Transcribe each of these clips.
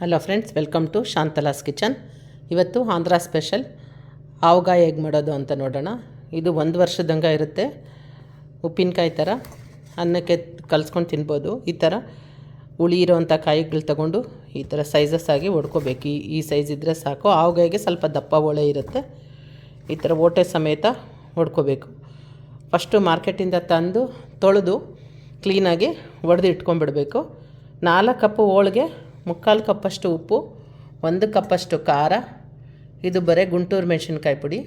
Hello friends, welcome to Shantala's kitchen. ಇವತ್ತು Andhra special ಆವಗಾಯಿ ಹೇಗೆ ಮಾಡೋದು ಅಂತ ನೋಡೋಣ. ಇದು 1 ವರ್ಷದಂಗೆ ಇರುತ್ತೆ. ಉಪ್ಪಿನಕಾಯಿ ಥರ ಅನ್ನಕ್ಕೆ ಕಲಿಸ್ಕೊಂಡು ತಿನ್ಬೋದು. ಈ ಥರ ಹುಳಿ ಇರೋವಂಥ ಕಾಯಿಗಳು ತೊಗೊಂಡು ಈ ಥರ ಸೈಜಸ್ ಆಗಿ ಹೊಡ್ಕೋಬೇಕು. ಈ ಸೈಜ್ ಇದ್ದರೆ ಸಾಕು. ಆವಗಾಯಿಗೆ ಸ್ವಲ್ಪ ದಪ್ಪ ಓಳೆ ಇರುತ್ತೆ. ಈ ಥರ ಓಟೆ ಸಮೇತ ಹೊಡ್ಕೋಬೇಕು. ಫಸ್ಟು ಮಾರ್ಕೆಟಿಂದ ತಂದು ತೊಳೆದು ಕ್ಲೀನಾಗಿ ಒಡೆದು ಇಟ್ಕೊಂಡ್ಬಿಡಬೇಕು. 4 ಕಪ್ಪು ಹೋಳಿಗೆ 3/4 ಕಪ್ಪಷ್ಟು ಉಪ್ಪು, 1 ಕಪ್ಪಷ್ಟು ಖಾರ, ಇದು ಬರೀ ಗುಂಟೂರು ಮೆಣಸಿನ್ಕಾಯಿ ಪುಡಿ,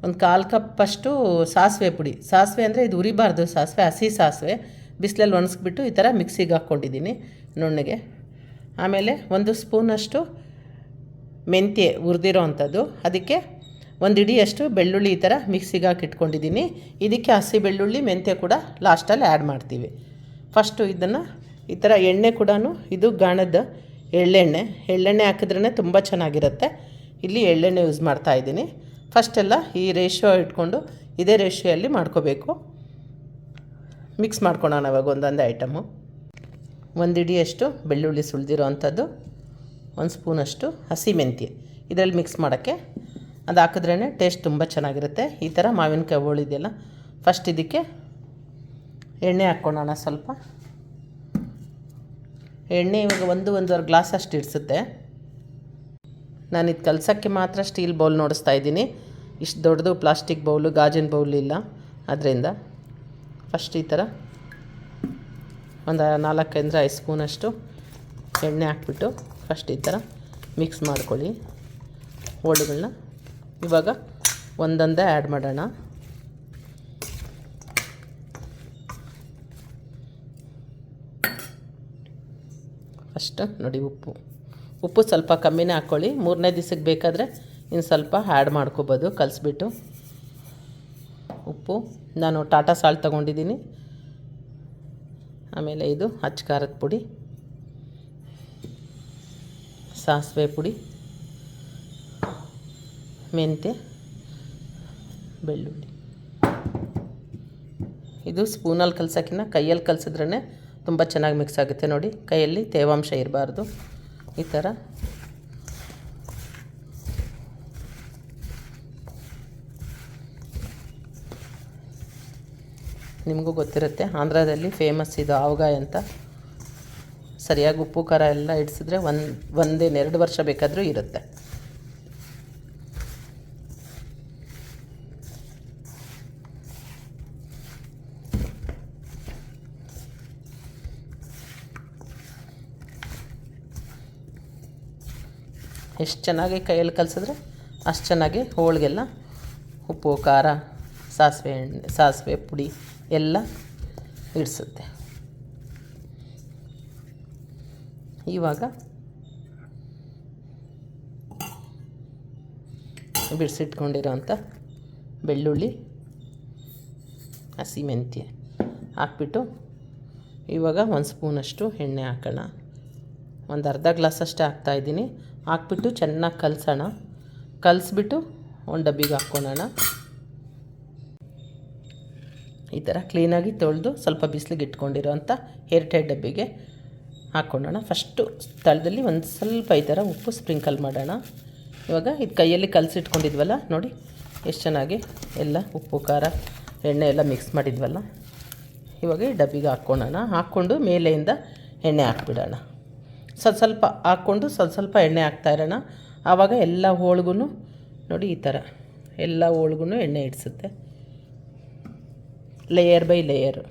1/4 ಕಪ್ಪಷ್ಟು ಸಾಸಿವೆ ಪುಡಿ. ಸಾಸಿವೆ ಅಂದರೆ ಇದು ಉರಿಬಾರ್ದು ಸಾಸಿವೆ, ಹಸಿ ಸಾಸಿವೆ ಬಿಸಿಲಲ್ಲಿ ಒಣಗಿಸ್ಬಿಟ್ಟು ಈ ಥರ ಮಿಕ್ಸಿಗೆ ಹಾಕ್ಕೊಂಡಿದ್ದೀನಿ ನುಣ್ಣಗೆ. ಆಮೇಲೆ 1 ಸ್ಪೂನಷ್ಟು ಮೆಂತ್ಯ ಹುರಿದಿರೋ ಅಂಥದ್ದು, ಅದಕ್ಕೆ 1 ಹಿಡಿಯಷ್ಟು ಬೆಳ್ಳುಳ್ಳಿ ಈ ಥರ ಮಿಕ್ಸಿಗೆ ಹಾಕಿ ಇಟ್ಕೊಂಡಿದ್ದೀನಿ. ಇದಕ್ಕೆ ಹಸಿ ಬೆಳ್ಳುಳ್ಳಿ ಮೆಂತ್ಯ ಕೂಡ ಲಾಸ್ಟಲ್ಲಿ ಆ್ಯಡ್ ಮಾಡ್ತೀವಿ. ಫಸ್ಟು ಇದನ್ನು ಈ ಥರ ಎಣ್ಣೆ ಕೂಡ ಇದು ಗಾಣದ ಎಳ್ಳೆಣ್ಣೆ ಹಾಕಿದ್ರೇ ತುಂಬ ಚೆನ್ನಾಗಿರುತ್ತೆ. ಇಲ್ಲಿ ಎಳ್ಳೆಣ್ಣೆ ಯೂಸ್ ಮಾಡ್ತಾಯಿದ್ದೀನಿ. ಫಸ್ಟೆಲ್ಲ ಈ ರೇಷಿಯೋ ಇಟ್ಕೊಂಡು ಇದೇ ರೇಷಿಯೋಲ್ಲಿ ಮಾಡ್ಕೋಬೇಕು. ಮಿಕ್ಸ್ ಮಾಡ್ಕೊಳೋಣ ಇವಾಗ ಒಂದೊಂದೇ ಐಟಮು. 1 ಹಿಡಿಯಷ್ಟು ಬೆಳ್ಳುಳ್ಳಿ ಸುಳಿದಿರೋ ಅಂಥದ್ದು, 1 ಸ್ಪೂನಷ್ಟು ಹಸಿ ಮೆಂತ್ಯ ಇದರಲ್ಲಿ ಮಿಕ್ಸ್ ಮಾಡೋಕ್ಕೆ. ಅದು ಹಾಕಿದ್ರೇ ಟೇಸ್ಟ್ ತುಂಬ ಚೆನ್ನಾಗಿರುತ್ತೆ. ಈ ಥರ ಮಾವಿನಕಾಯಿ ಹೋಳಿದೆಯಲ್ಲ, ಫಸ್ಟ್ ಇದಕ್ಕೆ ಎಣ್ಣೆ ಹಾಕ್ಕೊಳ್ಳೋಣ. ಸ್ವಲ್ಪ ಎಣ್ಣೆ ಇವಾಗ 1-1.5 ಗ್ಲಾಸ್ ಅಷ್ಟು ಇಡಿಸುತ್ತೆ. ನಾನು ಇದು ಕಲಸೋಕ್ಕೆ ಮಾತ್ರ ಸ್ಟೀಲ್ ಬೌಲ್ ನೋಡಿಸ್ತಾ ಇದ್ದೀನಿ. ಇಷ್ಟು ದೊಡ್ಡದು ಪ್ಲಾಸ್ಟಿಕ್ ಬೌಲು, ಗಾಜಿನ ಬೌಲ್ ಇಲ್ಲ. ಅದರಿಂದ ಫಸ್ಟ್ ಈ ಥರ ಒಂದು 4-5 ಸ್ಪೂನಷ್ಟು ಎಣ್ಣೆ ಹಾಕ್ಬಿಟ್ಟು ಫಸ್ಟ್ ಈ ಥರ ಮಿಕ್ಸ್ ಮಾಡ್ಕೊಳ್ಳಿ ಹೋಳಿಗಳನ್ನ. ಇವಾಗ ಒಂದೊಂದೇ ಆ್ಯಡ್ ಮಾಡೋಣ. ಫಸ್ಟ್ ನೋಡಿ ಉಪ್ಪು ಸ್ವಲ್ಪ ಕಮ್ಮಿನೇ ಹಾಕ್ಕೊಳ್ಳಿ. 3ನೇ ದಿವಸಕ್ಕೆ ಬೇಕಾದರೆ ಇನ್ನು ಸ್ವಲ್ಪ ಆ್ಯಡ್ ಮಾಡ್ಕೋಬೋದು ಕಲಿಸ್ಬಿಟ್ಟು. ಉಪ್ಪು ನಾನು ಟಾಟಾ ಸಾಲ್ಟ್ ತೊಗೊಂಡಿದ್ದೀನಿ. ಆಮೇಲೆ ಇದು ಅಚ್ಚ ಖಾರದ ಪುಡಿ, ಸಾಸಿವೆ ಪುಡಿ, ಮೆಂತ್ಯ, ಬೆಳ್ಳುಳ್ಳಿ. ಇದು ಸ್ಪೂನಲ್ಲಿ ಕಲಸೋಕ್ಕಿಂತ ಕೈಯಲ್ಲಿ ಕಲಸಿದ್ರೇ ತುಂಬ ಚೆನ್ನಾಗಿ ಮಿಕ್ಸ್ ಆಗುತ್ತೆ. ನೋಡಿ, ಕೈಯಲ್ಲಿ ತೇವಾಂಶ ಇರಬಾರ್ದು. ಈ ಥರ ನಿಮಗೂ ಗೊತ್ತಿರುತ್ತೆ, ಆಂಧ್ರದಲ್ಲಿ ಫೇಮಸ್ ಇದು ಆವಗಾಯಿ ಅಂತ. ಸರಿಯಾಗಿ ಉಪ್ಪು ಖಾರ ಎಲ್ಲ ಇಡಿಸಿದ್ರೆ 1-2 ವರ್ಷ ಬೇಕಾದರೂ ಇರುತ್ತೆ. ಎಷ್ಟು ಚೆನ್ನಾಗಿ ಕೈಯಲ್ಲಿ ಕಲಸಿದ್ರೆ ಅಷ್ಟು ಚೆನ್ನಾಗಿ ಹೋಳಿಗೆಲ್ಲ ಉಪ್ಪು ಖಾರ ಸಾಸಿವೆ ಪುಡಿ ಎಲ್ಲ ಇಡಿಸುತ್ತೆ. ಇವಾಗ ಬಿಡಿಸಿಟ್ಕೊಂಡಿರೋಂಥ ಬೆಳ್ಳುಳ್ಳಿ, ಹಸಿಮೆಂತ್ಯ ಹಾಕ್ಬಿಟ್ಟು ಇವಾಗ 1 ಸ್ಪೂನಷ್ಟು ಎಣ್ಣೆ ಹಾಕೋಣ. ಒಂದು ಅರ್ಧ ಗ್ಲಾಸಷ್ಟೇ ಹಾಕ್ತಾಯಿದ್ದೀನಿ. ಹಾಕ್ಬಿಟ್ಟು ಚೆನ್ನಾಗಿ ಕಲಸೋಣ. ಕಲಿಸ್ಬಿಟ್ಟು ಒಂದು ಡಬ್ಬಿಗೆ ಹಾಕ್ಕೊಳ್ಳೋಣ. ಈ ಥರ ಕ್ಲೀನಾಗಿ ತೊಳೆದು ಸ್ವಲ್ಪ ಬಿಸಿಲಿಗೆ ಇಟ್ಕೊಂಡಿರೋಂಥ ಏರ್ಟೈಟ್ ಡಬ್ಬಿಗೆ ಹಾಕ್ಕೊಳ್ಳೋಣ. ಫಸ್ಟು ಸ್ಥಳದಲ್ಲಿ ಒಂದು ಸ್ವಲ್ಪ ಈ ಥರ ಉಪ್ಪು ಸ್ಪ್ರಿಂಕಲ್ ಮಾಡೋಣ. ಇವಾಗ ಇದು ಕೈಯಲ್ಲಿ ಕಲಸಿಟ್ಕೊಂಡಿದ್ವಲ್ಲ, ನೋಡಿ ಎಷ್ಟು ಚೆನ್ನಾಗಿ ಎಲ್ಲ ಉಪ್ಪು ಖಾರ ಎಣ್ಣೆ ಎಲ್ಲ ಮಿಕ್ಸ್ ಮಾಡಿದ್ವಲ್ಲ. ಇವಾಗ ಈ ಡಬ್ಬಿಗೆ ಹಾಕ್ಕೊಳ್ಳೋಣ. ಹಾಕ್ಕೊಂಡು ಮೇಲೆಯಿಂದ ಎಣ್ಣೆ ಹಾಕ್ಬಿಡೋಣ. ಸ್ವಲ್ಪ ಹಾಕ್ಕೊಂಡು ಸ್ವಲ್ಪ ಎಣ್ಣೆ ಹಾಕ್ತಾಯಿರೋಣ. ಆವಾಗ ಎಲ್ಲ ಹೋಳಿಗೂ ನೋಡಿ ಈ ಥರ ಎಲ್ಲ ಹೋಳಿಗೂ ಎಣ್ಣೆ ಇಡಿಸುತ್ತೆ, ಲೇಯರ್ ಬೈ ಲೇಯರ್.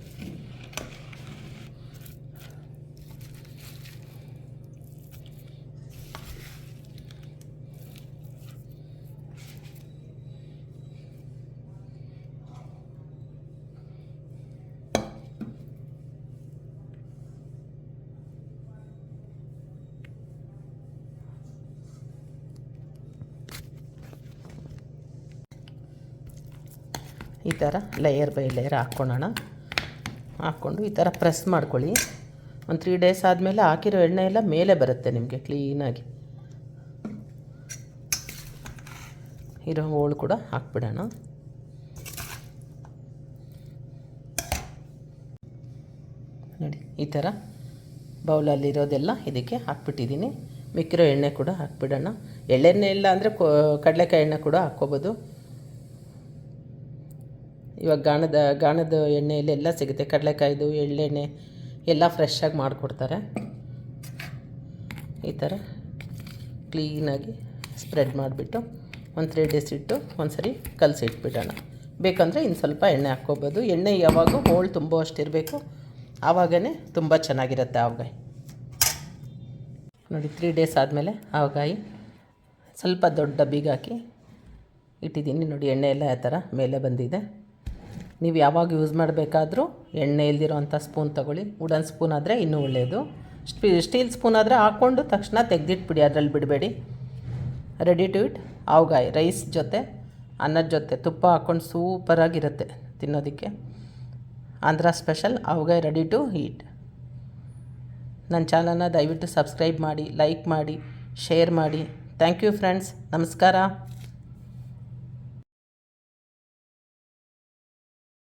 ಈ ಥರ ಲೇಯರ್ ಬೈ ಲೇಯರ್ ಹಾಕ್ಕೊಳ್ಳೋಣ. ಹಾಕ್ಕೊಂಡು ಈ ಥರ ಪ್ರೆಸ್ ಮಾಡ್ಕೊಳ್ಳಿ. ಒಂದು 3 ಡೇಸ್ ಆದಮೇಲೆ ಹಾಕಿರೋ ಎಣ್ಣೆ ಎಲ್ಲ ಮೇಲೆ ಬರುತ್ತೆ ನಿಮಗೆ ಕ್ಲೀನಾಗಿ. ಇರೋ ಹೋಳು ಕೂಡ ಹಾಕ್ಬಿಡೋಣ. ನೋಡಿ ಈ ಥರ ಬೌಲಲ್ಲಿರೋದೆಲ್ಲ ಇದಕ್ಕೆ ಹಾಕ್ಬಿಟ್ಟಿದ್ದೀನಿ. ಮಿಕ್ಕಿರೋ ಎಣ್ಣೆ ಕೂಡ ಹಾಕ್ಬಿಡೋಣ. ಎಳ್ಳೆಣ್ಣೆ ಇಲ್ಲ ಅಂದರೆ ಕಡಲೆಕಾಯಿ ಎಣ್ಣೆ ಕೂಡ ಹಾಕ್ಕೋಬೋದು. ಇವಾಗ ಗಾಣದ ಎಣ್ಣೆಯಲ್ಲಿ ಎಲ್ಲ ಸಿಗುತ್ತೆ, ಕಡಲೆಕಾಯ್ದು ಎಳ್ಳೆಣ್ಣೆ ಎಲ್ಲ ಫ್ರೆಶ್ಶಾಗಿ ಮಾಡಿಕೊಡ್ತಾರೆ. ಈ ಥರ ಕ್ಲೀನಾಗಿ ಸ್ಪ್ರೆಡ್ ಮಾಡಿಬಿಟ್ಟು ಒಂದು 3 ಡೇಸ್ ಇಟ್ಟು ಒಂದು ಸರಿ ಕಲಸಿಟ್ಬಿಡೋಣ. ಬೇಕಂದರೆ ಇನ್ನು ಸ್ವಲ್ಪ ಎಣ್ಣೆ ಹಾಕ್ಕೋಬೋದು. ಎಣ್ಣೆ ಯಾವಾಗೂ ಹೋಳು ತುಂಬೋ ಅಷ್ಟಿರಬೇಕು, ಆವಾಗೇ ತುಂಬ ಚೆನ್ನಾಗಿರುತ್ತೆ ಆವಗಾಯಿ. ನೋಡಿ 3 ಡೇಸ್ ಆದಮೇಲೆ ಆವಗಾಯಿ ಸ್ವಲ್ಪ ದೊಡ್ಡ ಡಬ್ಬಿಗೆ ಹಾಕಿ ಇಟ್ಟಿದ್ದೀನಿ. ನೋಡಿ ಎಣ್ಣೆ ಎಲ್ಲ ಆ ಥರ ಮೇಲೆ ಬಂದಿದೆ. ನೀವು ಯಾವಾಗ ಯೂಸ್ ಮಾಡಬೇಕಾದ್ರೂ ಎಣ್ಣೆ ಇಲ್ದಿರೋ ಅಂಥ ಸ್ಪೂನ್ ತೊಗೊಳ್ಳಿ. ವುಡನ್ ಸ್ಪೂನ್ ಆದರೆ ಇನ್ನೂ ಒಳ್ಳೆಯದು. ಸ್ಟೀಲ್ ಸ್ಪೂನ್ ಆದರೆ ಹಾಕ್ಕೊಂಡು ತಕ್ಷಣ ತೆಗೆದಿಟ್ಬಿಡಿ, ಅದರಲ್ಲಿ ಬಿಡಬೇಡಿ. Ready to eat avakaya rice ಜೊತೆ, ಅನ್ನದ ಜೊತೆ ತುಪ್ಪ ಹಾಕ್ಕೊಂಡು ಸೂಪರಾಗಿರುತ್ತೆ ತಿನ್ನೋದಕ್ಕೆ. Andhra special avakaya ready to eat. ನನ್ನ ಚಾನಲ್ನ ದಯವಿಟ್ಟು ಸಬ್ಸ್ಕ್ರೈಬ್ ಮಾಡಿ, ಲೈಕ್ ಮಾಡಿ, ಶೇರ್ ಮಾಡಿ. Thank you friends. ನಮಸ್ಕಾರ.